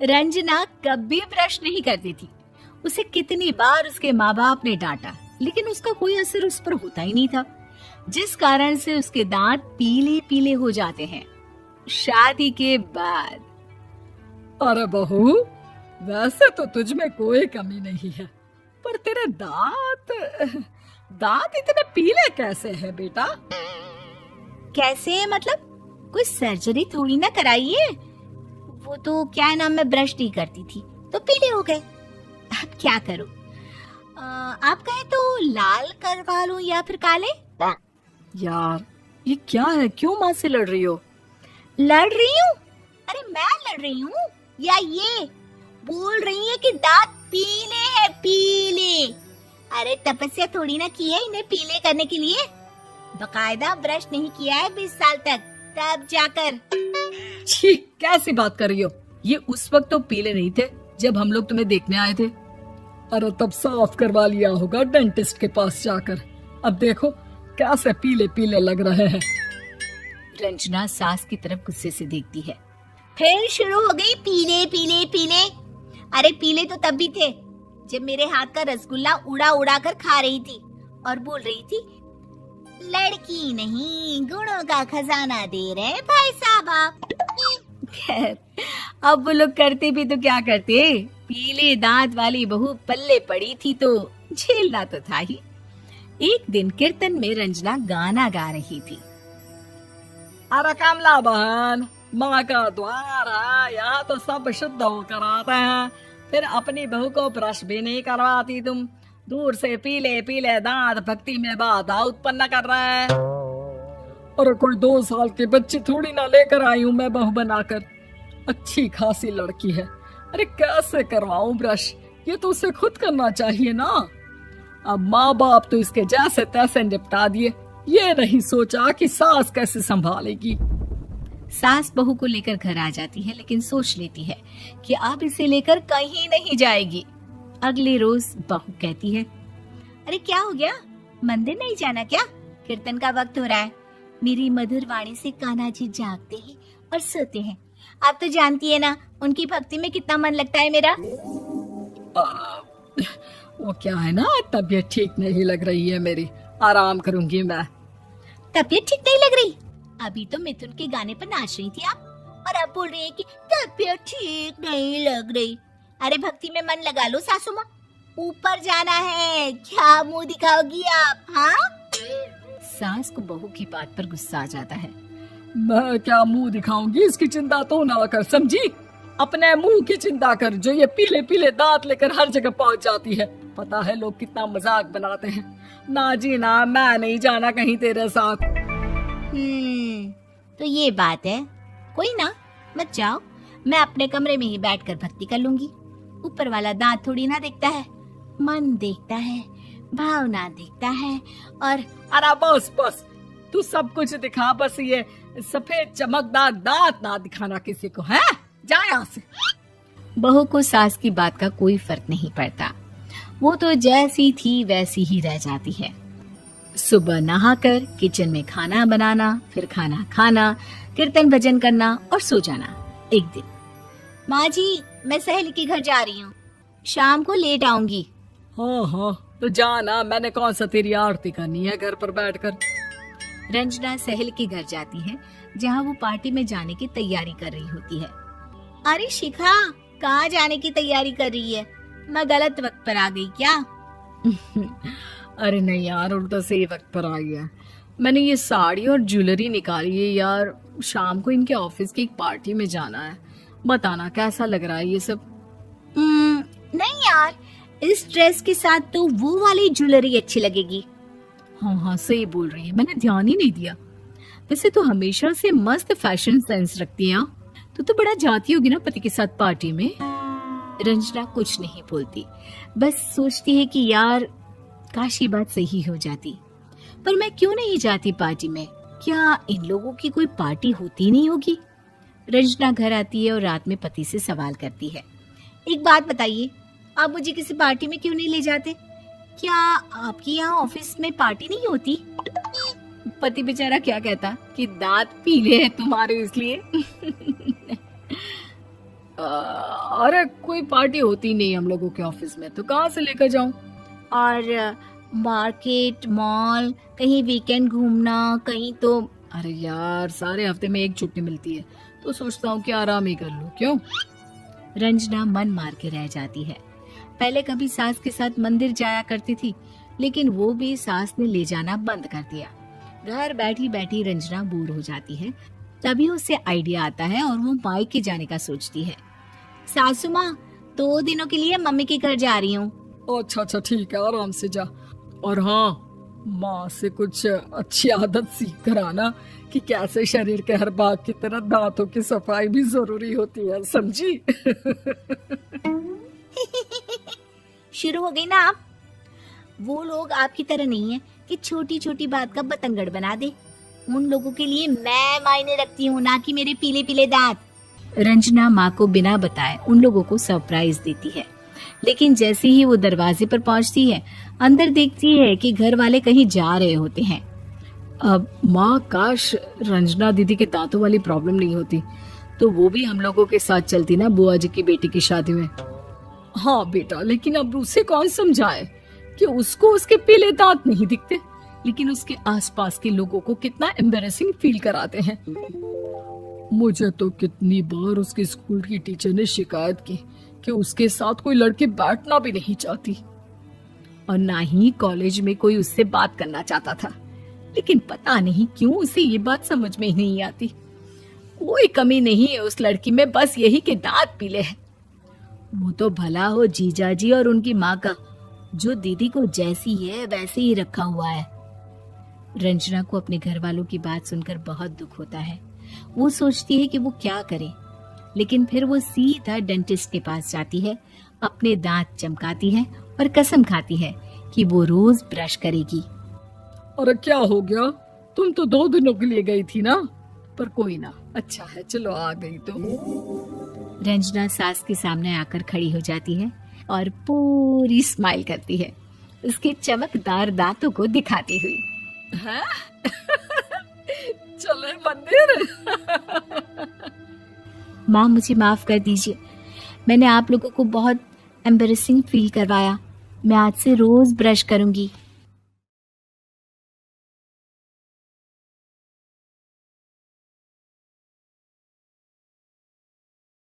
रंजना कभी ब्रश नहीं करती थी। उसे कितनी बार उसके माँ बाप ने डांटा, लेकिन उसका कोई असर उस पर होता ही नहीं था, जिस कारण से उसके दांत पीले पीले हो जाते हैं। शादी के बाद अरे बहू, वैसे तो तुझ में कोई कमी नहीं है, पर तेरे दांत दांत इतने पीले कैसे हैं बेटा? कैसे मतलब? कोई सर्जरी थोड़ी ना कराई है। वो तो क्या नाम, मैं ब्रश नहीं करती थी तो पीले हो गए। अब क्या करूं? आप कहे तो लाल करवा लूं या फिर काले? यार ये क्या है, क्यों माँ से लड़ रही हो? लड़ रही हूँ? अरे मैं लड़ रही हूँ या ये बोल रही है कि दांत पीले हैं, पीले। अरे तपस्या थोड़ी ना की है इन्हें पीले करने के लिए। बकायदा ब्रश नहीं किया है 20 साल तक, तब जाकर। छी, कैसी बात कर रही हो? ये उस वक्त तो पीले नहीं थे जब हम लोग तुम्हें देखने आए थे। अरे तब साफ करवा लिया होगा डेंटिस्ट के पास जाकर। अब देखो कैसे पीले पीले लग रहे हैं। रंजना सास की तरफ गुस्से से देखती है। फिर शुरू हो गई पीले पीले पीले। अरे पीले तो तब भी थे जब मेरे हाथ का रसगुल्ला उड़ा उड़ा कर खा रही थी और बोल रही थी, लड़की नहीं गुणों का खजाना दे रहे भाई साहब आप। खैर, अब वो लोग करते भी तो क्या करते, पीले दांत वाली बहू पल्ले पड़ी थी तो झेलना तो था ही। एक दिन कीर्तन में रंजना गाना गा रही थी। अरे कमला बहन, माँ का द्वार है, यहाँ तो सब शुद्ध होकर आते हैं, फिर अपनी बहू को ब्रश भी नहीं करवाती तुम। दूर से पीले पीले दांत भक्ति में बाधा उत्पन्न कर रहे हैं। और कोई 2 साल के बच्चे थोड़ी ना लेकर आई हूँ मैं बहू बनाकर। अच्छी खासी लड़की है, अरे कैसे करवाऊं ब्रश? ये तो उसे खुद करना चाहिए ना। अब माँ बाप तो इसके जैसे तैसे निपटा दिए, ये नहीं सोचा कि सास कैसे संभालेगी। सास बहू को लेकर घर आ जाती है, लेकिन सोच लेती है कि अब इसे लेकर कहीं नहीं जाएगी। अगले रोज बहू कहती है, अरे क्या हो गया, मंदिर नहीं जाना क्या? कीर्तन का वक्त हो रहा है। मेरी मधुर वाणी से कान्हा जी जागते हैं और सोते हैं। आप तो जानती है ना उनकी भक्ति में कितना मन लगता है मेरा। वो क्या है ना, तबीयत ठीक नहीं लग रही है मेरी, आराम करूंगी मैं। तबीयत ठीक नहीं लग रही? अभी तो मिथुन के गाने पर नाच रही थी आप, और अब बोल रही है कि तबीयत ठीक नहीं लग रही। अरे भक्ति में मन लगा लो सासू माँ, ऊपर जाना है, क्या मुंह दिखाओगी आप? हाँ? सास को बहू की बात पर गुस्सा आ जाता है। मैं क्या मुंह दिखाऊंगी, इसकी चिंता तो ना कर, समझी? अपने मुंह की चिंता कर, जो ये पीले पीले दांत लेकर हर जगह पहुंच जाती है। पता है लोग कितना मजाक बनाते हैं। ना जी ना, मैं नहीं जाना कहीं तेरे साथ। तो ये बात है। कोई ना, मत जाओ, मैं अपने कमरे में ही बैठकर भक्ति कर लूंगी। ऊपर वाला दांत थोड़ी ना देखता है, मन देखता है, भावना देखता है। और अरे बस बस, तू सब कुछ दिखा, बस ये सफेद चमकदार दांत ना दिखाना किसी को, है? जा यहाँ से। बहू को सास की बात का कोई फर्क नहीं पड़ता, वो तो जैसी थी वैसी ही रह जाती है। सुबह नहाकर किचन में खाना बनाना, फिर खाना खाना, कीर्तन भजन करना और सो जाना। एक दिन, माँ जी मैं सहेली के घर जा रही हूँ, शाम को लेट आऊंगी। हाँ हाँ तो जाना, मैंने कौन सा तेरी आरती करनी है घर पर बैठकर। रंजना सहेली के घर जाती है, जहाँ वो पार्टी में जाने की तैयारी कर रही होती है। अरे शिखा, कहाँ जाने की तैयारी कर रही है? मैं गलत वक्त पर आ गई क्या? अरे नहीं यार, उल्टा सही वक्त पर आई है। मैंने ये साड़ी और ज्वेलरी निकाली है यार, शाम को इनके ऑफिस की एक पार्टी में जाना है। बताना कैसा लग रहा है ये सब? नहीं यार, इस ड्रेस के साथ तो वो वाली ज्वेलरी अच्छी लगेगी। हाँ हाँ सही बोल रही है, मैंने ध्यान ही नहीं दिया। वैसे तो हमेशा से मस्त फैशन सेंस रखती है। तो बड़ा जाती होगी ना पति के साथ पार्टी में। रंजना कुछ नहीं बोलती, बस सोचती है कि यार काश ये बात सही हो जाती, पर मैं क्यों नहीं जाती पार्टी में? क्या इन लोगों की कोई पार्टी होती नहीं होगी? रंजना घर आती है और रात में पति से सवाल करती है, एक बात बताइए, आप मुझे किसी पार्टी में क्यों नहीं ले जाते? क्या आपके यहाँ ऑफिस में पार्टी नहीं होती? पति बेचारा क्या कहता कि दांत पीले हैं तुम्हारे इसलिए। अरे कोई पार्टी होती नहीं हम लोगों के ऑफिस में, तो कहाँ से लेकर जाऊं? और मार्केट, मॉल, कहीं वीकेंड घूमना, कहीं तो। अरे यार, सारे हफ्ते में एक छुट्टी मिलती है, तो सोचता हूँ कि आराम ही कर लूं। क्यों? रंजना मन मार के रह जाती है। पहले कभी सास के साथ मंदिर जाया करती थी, लेकिन वो भी सास ने ले जाना बंद कर दिया। घर बैठी बैठी रंजना बोर हो जाती है। तभी उसे आइडिया आता है और वो मायके जाने का सोचती है। सासू माँ, 2 दिनों के लिए मम्मी के घर जा रही हूँ। अच्छा अच्छा, ठीक है, आराम से जा। और हाँ, माँ से कुछ अच्छी आदत सीख कर आना कि कैसे शरीर के हर भाग की तरह दांतों की सफाई भी जरूरी होती है, समझी? शुरू हो गई ना आप। वो लोग आपकी तरह नहीं है कि छोटी छोटी बात का बतंगड़ बना दे। उन लोगों के लिए मैं मायने रखती हूँ, ना कि मेरे पीले पीले दांत। रंजना माँ को बिना बताए उन लोगों को सरप्राइज देती है, लेकिन जैसे ही वो दरवाजे पर पहुंचती है, अंदर देखती है कि घर वाले कहीं जा रहे होते हैं। अब माँ, काश रंजना दीदी के दांतों वाली प्रॉब्लम नहीं होती, तो वो भी हम लोगों के साथ चलती ना बुआ जी की बेटी की शादी में। हाँ बेटा, लेकिन अब उसे कौन समझाए कि उसको उसके पीले दांत नहीं दिखते, लेकिन उसके आसपास के लोगों को कितना एम्बैरेसिंग फील कराते हैं। मुझे तो कितनी बार उसके स्कूल की टीचर ने शिकायत की कि उसके साथ कोई लड़की बैठना भी नहीं चाहती, और ना ही कॉलेज में कोई उससे बात करना चाहता था। लेकिन पता नहीं क्यों उसे ये बात समझ में ही नहीं आती। कोई कमी नहीं है उस लड़की में, बस यही कि दांत पीले हैं। वो तो भला हो जीजा जी और उनकी माँ का, जो दीदी को जैसी है वैसे ही रखा हुआ है। रंजना को अपने घर वालों की बात सुनकर बहुत दुख होता है। वो सोचती है कि वो क्या करे, लेकिन फिर वो सीधा डेंटिस्ट के पास जाती है, अपने दांत चमकाती है और कसम खाती है कि वो रोज ब्रश करेगी। अरे क्या हो गया? तुम तो 2 दिनों के लिए गई थी ना, पर कोई ना, अच्छा है, चलो आ गई तो। रंजना सास के सामने आकर खड़ी हो जाती है और पूरी स्माइल करती है, उसके चमकदार दांतों को दिखाती हुई। हैं? चले मंदिर? माँ, मुझे माफ कर दीजिए, मैंने आप लोगों को बहुत एम्बैरेसिंग फील करवाया। मैं आज से रोज ब्रश करूंगी।